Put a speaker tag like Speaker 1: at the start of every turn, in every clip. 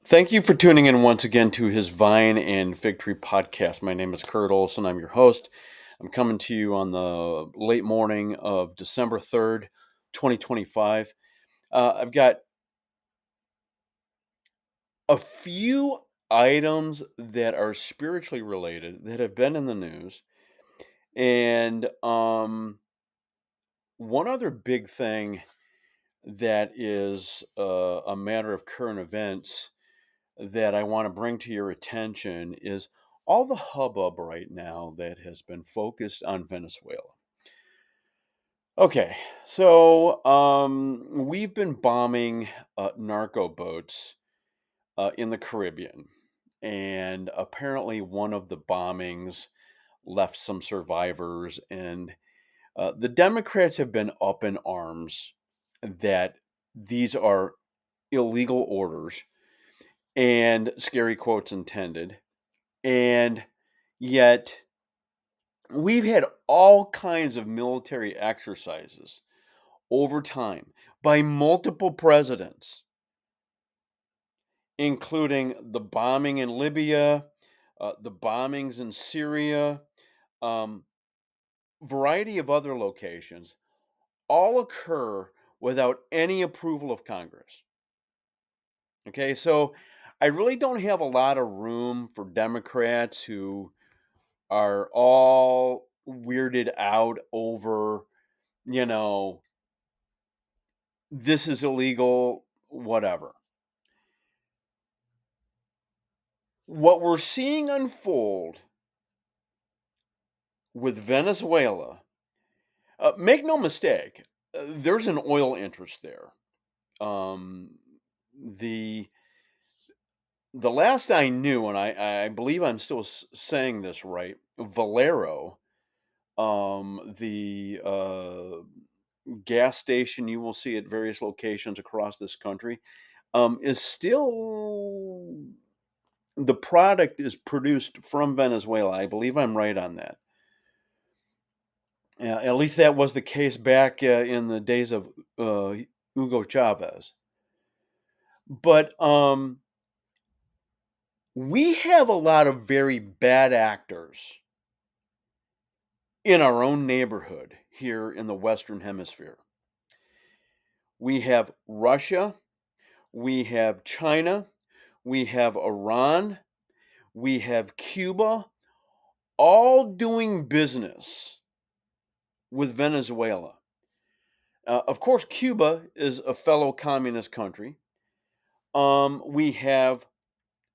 Speaker 1: Thank you for tuning in once again to his Vine and Victory podcast. My name is Kurt Olson. I'm your host. I'm coming to you on the late morning of December 3rd, 2025. I've got a few items that are spiritually related that have been in the news. And one other big thing that is a matter of current events that I want to bring to your attention is all the hubbub right now that has been focused on Venezuela. Okay, so we've been bombing narco boats in the Caribbean, and apparently one of the bombings left some survivors, and the Democrats have been up in arms that these are illegal orders and scary quotes intended. And yet, we've had all kinds of military exercises over time by multiple presidents, including the bombing in Libya, the bombings in Syria, um, variety of other locations, all occur without any approval of Congress. Okay, so I really don't have a lot of room for Democrats who are all weirded out over, you know, this is illegal, whatever. What we're seeing unfold with Venezuela, make no mistake, there's an oil interest there. Um, the the last I knew, and I believe I'm still saying this right, Valero, the gas station you will see at various locations across this country, is still the product is produced from Venezuela. I believe I'm right on that. At least that was the case back in the days of uh, Hugo Chavez. But we have a lot of very bad actors in our own neighborhood here in the Western Hemisphere. We have Russia, we have China, we have Iran, we have Cuba, all doing business with Venezuela. Of course, Cuba is a fellow communist country. We have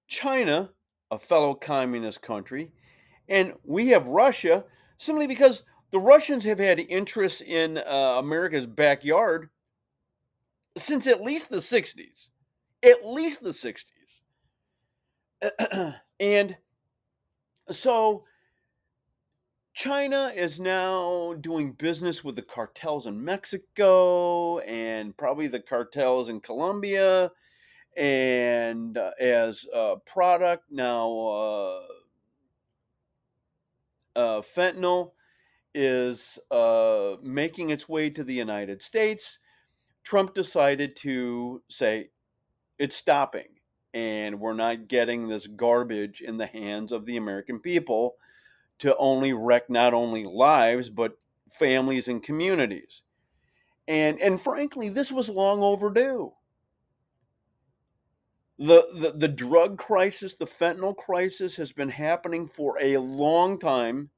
Speaker 1: China, a fellow communist country, and we have Russia simply because the Russians have had interests in America's backyard since at least the 60s. At least the 60s. And so China is now doing business with the cartels in Mexico and probably the cartels in Colombia. And as a product now, fentanyl is making its way to the United States. Trump decided to say it's stopping, and we're not getting this garbage in the hands of the American people to only wreck not only lives but families and communities. And frankly, this was long overdue. The drug crisis, the fentanyl crisis, has been happening for a long time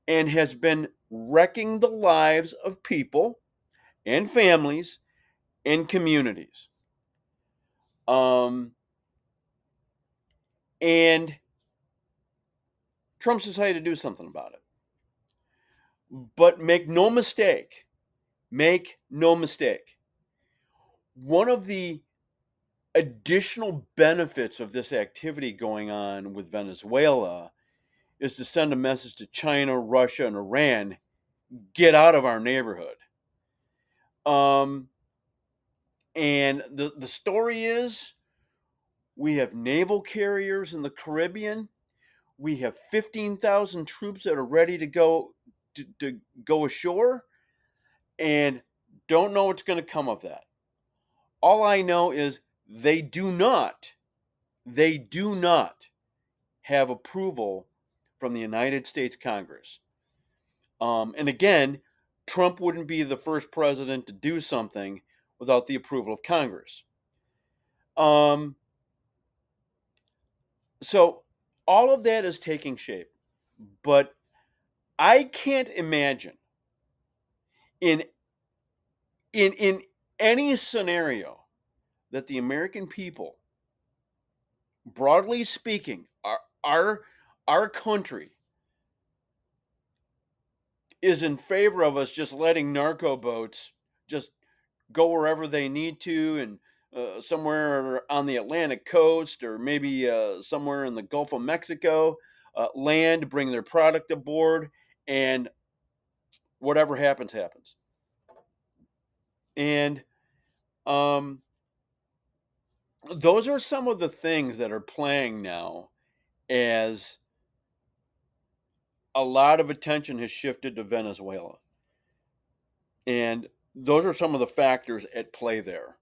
Speaker 1: and has been wrecking the lives of people and families and communities. Um, and Trump's decided to do something about it. But make no mistake, one of the additional benefits of this activity going on with Venezuela is to send a message to China, Russia, and Iran: get out of our neighborhood. Um, and the story is we have naval carriers in the Caribbean. We have 15,000 troops that are ready to go ashore, and don't know what's going to come of that. All I know is they do not They do not have approval from the United States Congress. And again, Trump wouldn't be the first president to do something without the approval of Congress. Um, so all of that is taking shape, but I can't imagine in in any scenario that the American people, broadly speaking, our country is in favor of us just letting narco boats just go wherever they need to, and somewhere on the Atlantic coast, or maybe somewhere in the Gulf of Mexico, land, bring their product aboard, and whatever happens, happens. And um, those are some of the things that are playing now as a lot of attention has shifted to Venezuela. And those are some of the factors at play there.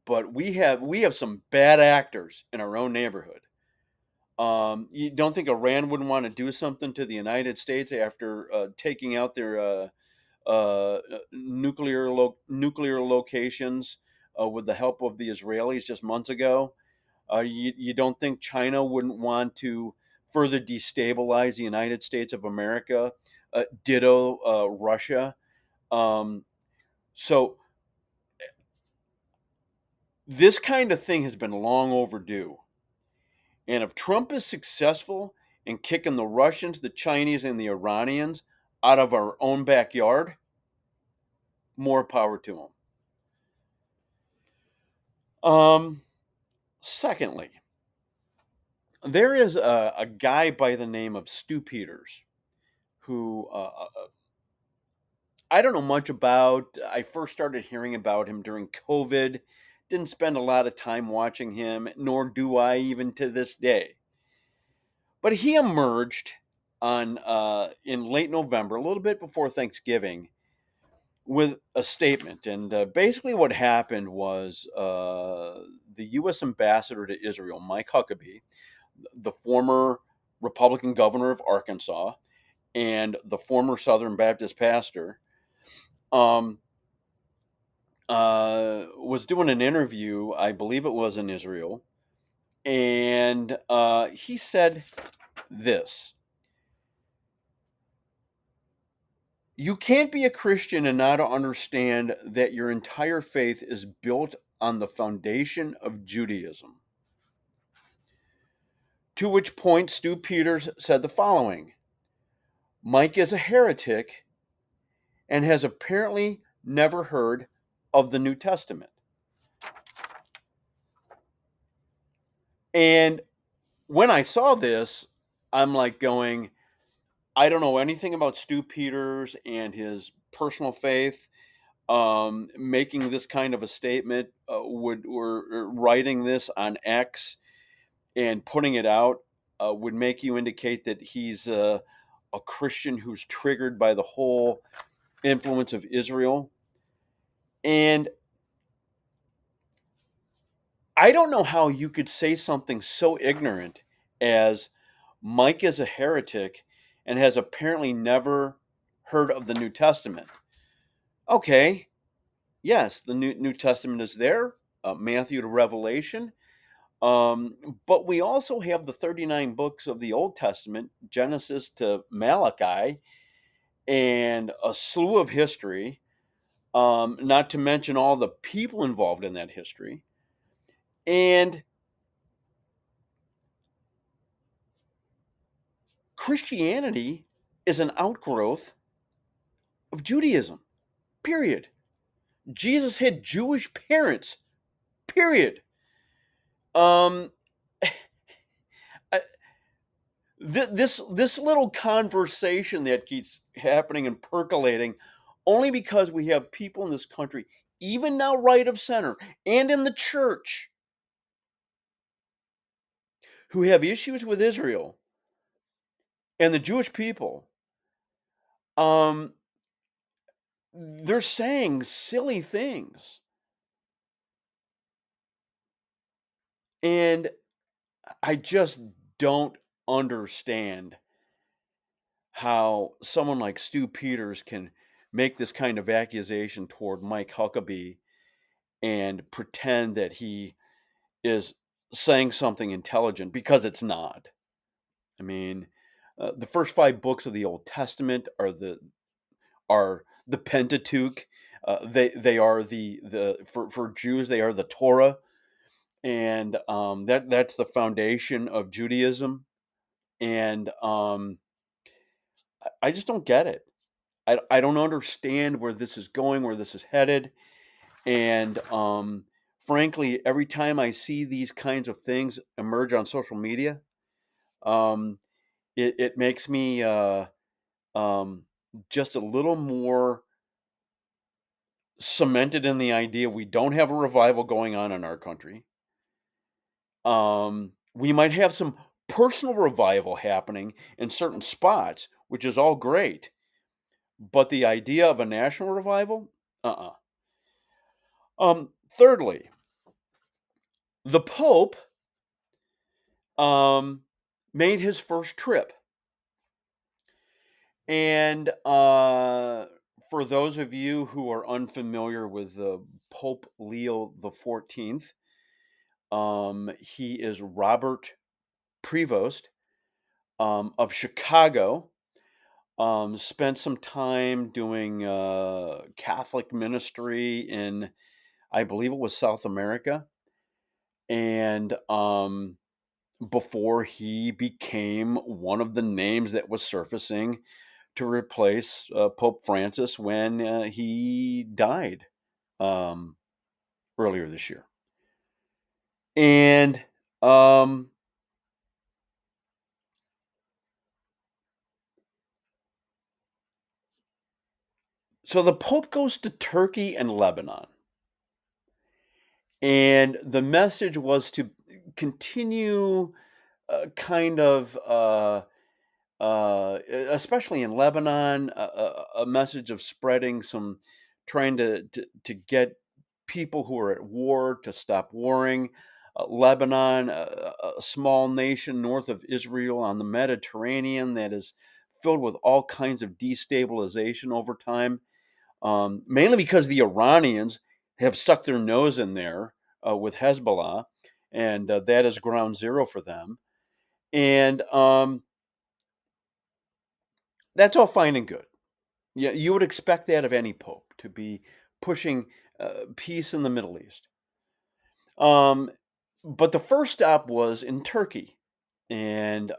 Speaker 1: But we have some bad actors in our own neighborhood. You don't think Iran wouldn't want to do something to the United States after taking out their nuclear locations with the help of the Israelis just months ago? You don't think China wouldn't want to further destabilize the United States of America? Ditto Russia. Um, so this kind of thing has been long overdue. And if Trump is successful in kicking the Russians, the Chinese, and the Iranians out of our own backyard, more power to him. Secondly, there is a guy by the name of Stu Peters who I don't know much about. I first started hearing about him during COVID. Didn't spend a lot of time watching him, nor do I even to this day. But he emerged on in late November, a little bit before Thanksgiving, with a statement. And basically, what happened was the U.S. ambassador to Israel, Mike Huckabee, the former Republican governor of Arkansas and the former Southern Baptist pastor, um, was doing an interview. I believe it was in Israel. And he said this: "You can't be a Christian and not understand that your entire faith is built on the foundation of Judaism." To which point Stu Peters said the following: "Mike is a heretic and has apparently never heard of the New Testament." And when I saw this, I'm like going, I don't know anything about Stu Peters and his personal faith. Making this kind of a statement would or writing this on X and putting it out would make you indicate that he's a Christian who's triggered by the whole influence of Israel. And I don't know how you could say something so ignorant as Mike is a heretic and has apparently never heard of the New Testament. Okay, yes, the New Testament is there, Matthew to Revelation. But we also have the 39 books of the Old Testament, Genesis to Malachi, and a slew of history, not to mention all the people involved in that history. And Christianity is an outgrowth of Judaism, period. Jesus had Jewish parents, period. Um, this little conversation that keeps happening and percolating only because we have people in this country, even now right of center and in the church, who have issues with Israel and the Jewish people. um they're saying silly things, and I just don't understand how someone like Stu Peters can make this kind of accusation toward Mike Huckabee and pretend that he is saying something intelligent because it's not. I mean, the first 5 books of the Old Testament are the Pentateuch. They are the for Jews, they are the Torah, and that's the foundation of Judaism. And I just don't get it. I don't understand where this is going, where this is headed, and frankly, every time I see these kinds of things emerge on social media, um, it makes me um, just a little more cemented in the idea we don't have a revival going on in our country. We might have some personal revival happening in certain spots, which is all great, but the idea of a national revival, uh-uh. Thirdly, the Pope um, made his first trip, and for those of you who are unfamiliar with Pope Leo the 14th, he is Robert Prevost of Chicago. Spent some time doing Catholic ministry in, I believe it was South America, and before he became one of the names that was surfacing to replace Pope Francis when he died um, earlier this year. And um, so the Pope goes to Turkey and Lebanon. And the message was to continue kind of, especially in Lebanon, a message of spreading some, trying to get people who are at war to stop warring. Lebanon, a small nation north of Israel on the Mediterranean that is filled with all kinds of destabilization over time, mainly because the Iranians have stuck their nose in there with Hezbollah, and that is ground zero for them. And that's all fine and good. Yeah, you would expect that of any pope to be pushing peace in the Middle East. Um, but the first stop was in Turkey, and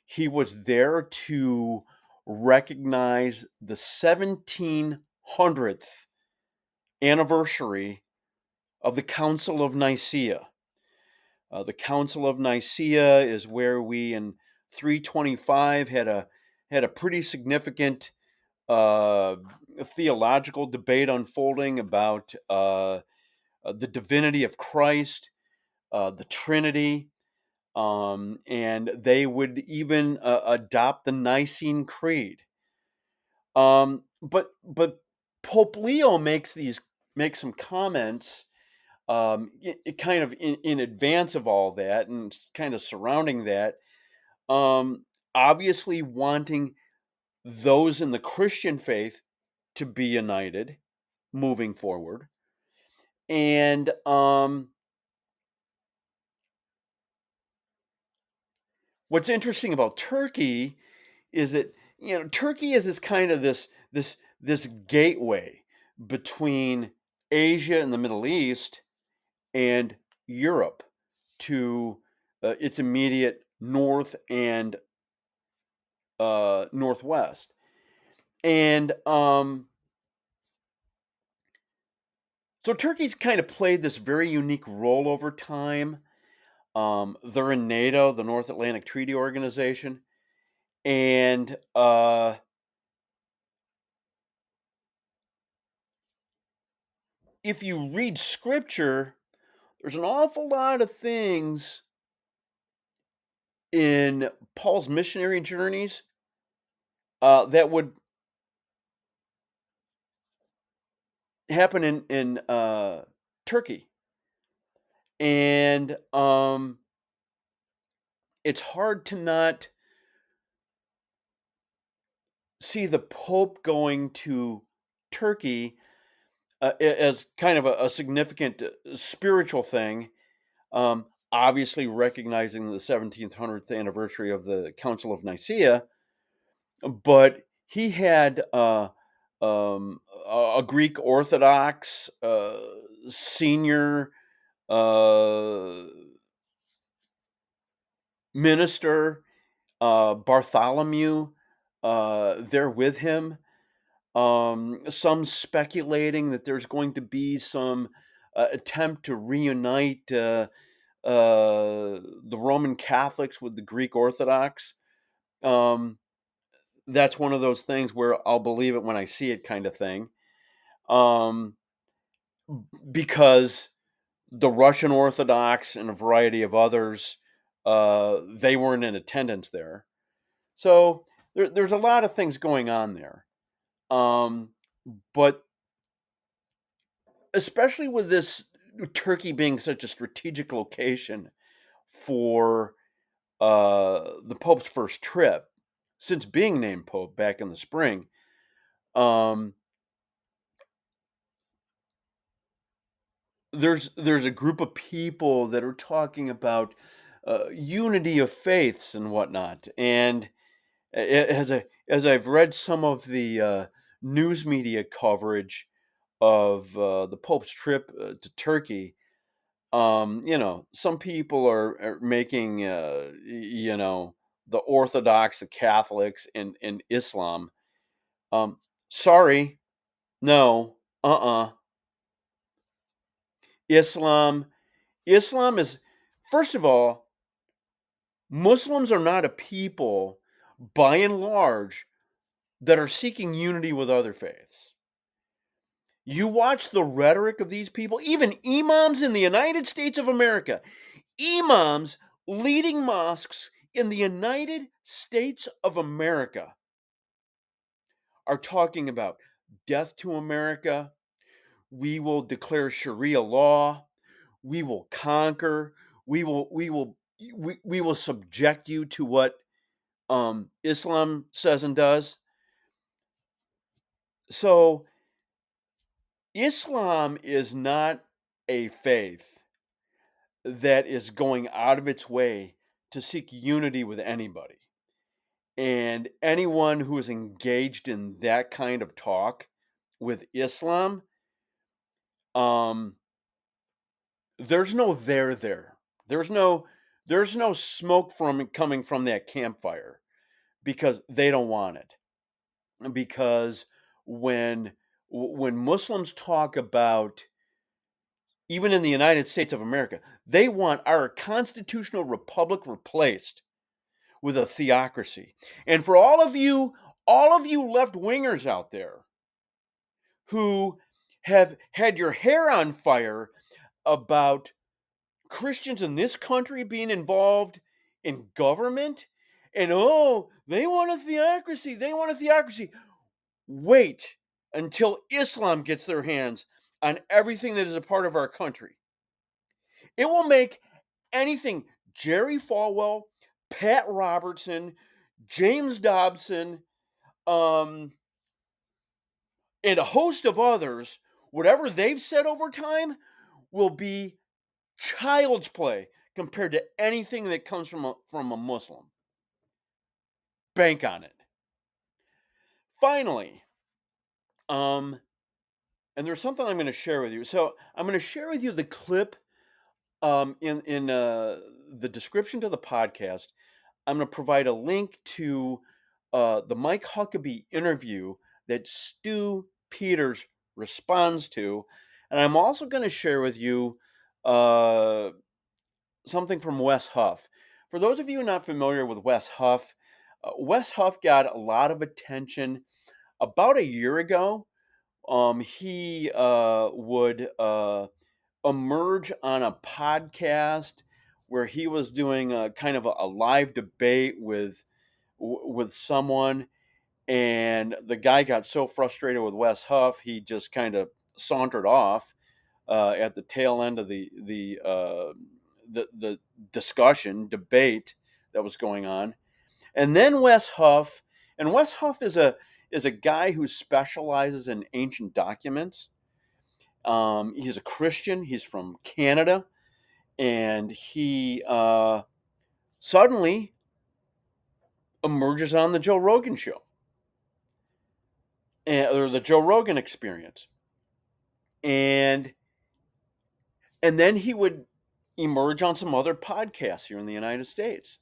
Speaker 1: he was there to recognize the 1700th anniversary of the Council of Nicaea. The Council of Nicaea is where we in 325 had a pretty significant uh, theological debate unfolding about the divinity of Christ, the Trinity, and they would even adopt the Nicene Creed. But Pope Leo makes some comments kind of in advance of all that and kind of surrounding that, um, obviously wanting those in the Christian faith to be united moving forward. And what's interesting about Turkey is that Turkey is this kind of this gateway between Asia and the Middle East and Europe to its immediate north and northwest. And so Turkey's kind of played this very unique role over time. They're in NATO, the North Atlantic Treaty Organization, and if you read scripture, there's an awful lot of things in Paul's missionary journeys that would happen in Turkey, and it's hard to not see the Pope going to Turkey as kind of a significant spiritual thing. Obviously, recognizing the 1700th anniversary of the Council of Nicaea, but he had a Greek Orthodox senior uh, minister, Bartholomew, there with him. Some speculating that there's going to be some attempt to reunite the Roman Catholics with the Greek Orthodox. Um, that's one of those things where I'll believe it when I see it, kind of thing. Um, because the Russian Orthodox and a variety of others, they weren't in attendance there. So there's a lot of things going on there. Um, but especially with this Turkey being such a strategic location for the Pope's first trip since being named Pope back in the spring, um, there's a group of people that are talking about unity of faiths and whatnot. And as I've read some of the news media coverage of the Pope's trip to Turkey, some people are making the Orthodox, the Catholics, and Islam. Um, Sorry, no, Islam. Islam is, first of all, Muslims are not a people, by and large, that are seeking unity with other faiths. You watch the rhetoric of these people, even imams in the United States of America, imams leading mosques in the United States of America are talking about death to America. We will declare Sharia law. We will conquer. We will subject you to what Islam says and does. So Islam is not a faith that is going out of its way to seek unity with anybody. And anyone who is engaged in that kind of talk with Islam, um, there's no there. There's no there's no smoke from coming from that campfire because they don't want it. Because when when Muslims talk about, even in the United States of America, they want our constitutional republic replaced with a theocracy. And for all of you left wingers out there who have had your hair on fire about Christians in this country being involved in government, and they want a theocracy, they want a theocracy. Wait until Islam gets their hands on everything that is a part of our country. It will make anything Jerry Falwell, Pat Robertson, James Dobson, um, and a host of others, whatever they've said over time will be child's play compared to anything that comes from a Muslim. Bank on it. Finally, um, and there's something I'm going to share with you. So I'm going to share with you the clip in the description to the podcast. I'm going to provide a link to the Mike Huckabee interview that Stu Peters responds to. And I'm also going to share with you uh, something from Wes Huff. For those of you not familiar with Wes Huff got a lot of attention about a year ago. He would emerge on a podcast where he was doing a kind of a live debate with someone, and the guy got so frustrated with Wes Huff, he just kind of sauntered off at the tail end of the discussion debate that was going on. And then Wes Huff, and Wes Huff is a guy who specializes in ancient documents. He's a Christian. He's from Canada, and he suddenly emerges on the Joe Rogan show, or the Joe Rogan Experience, and then he would emerge on some other podcasts here in the United States.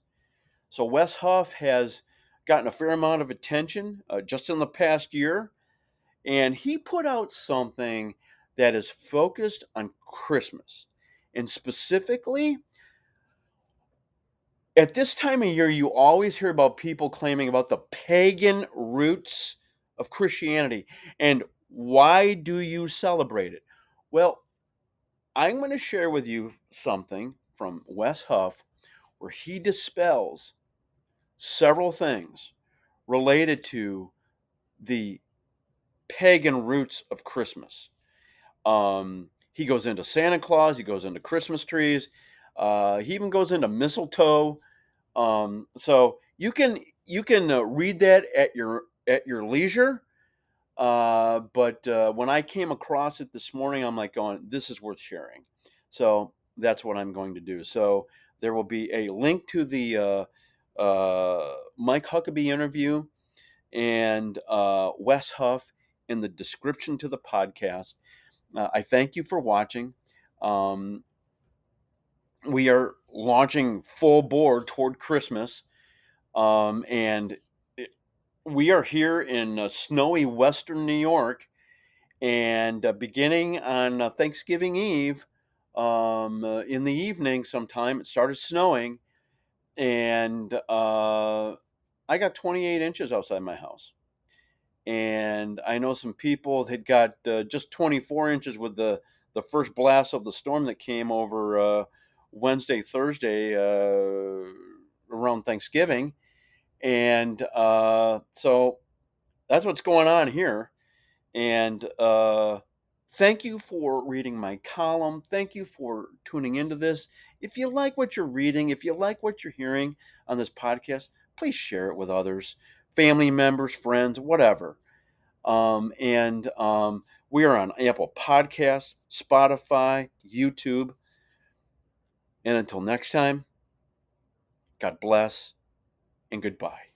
Speaker 1: So Wes Huff has gotten a fair amount of attention just in the past year, and he put out something that is focused on Christmas, and specifically at this time of year, you always hear about people claiming about the pagan roots of Christianity. And why do you celebrate it? Well, I'm going to share with you something from Wes Huff where he dispels several things related to the pagan roots of Christmas. He goes into Santa Claus, he goes into Christmas trees, he even goes into mistletoe. So you can read that at your leisure. But when I came across it this morning, I'm like going, this is worth sharing. So that's what I'm going to do. So there will be a link to the Mike Huckabee interview and Wes Huff in the description to the podcast. I thank you for watching. Um, we are launching full board toward Christmas. And we are here in snowy Western New York, and beginning on Thanksgiving Eve, in the evening sometime, it started snowing, and I got 28 inches outside my house. And I know some people had got just 24 inches with the first blast of the storm that came over Wednesday, Thursday, around Thanksgiving. And so that's what's going on here. And thank you for reading my column. Thank you for tuning into this. If you like what you're reading, if you like what you're hearing on this podcast, please share it with others, family members, friends, whatever. We are on Apple Podcasts, Spotify, YouTube. And until next time, God bless and goodbye.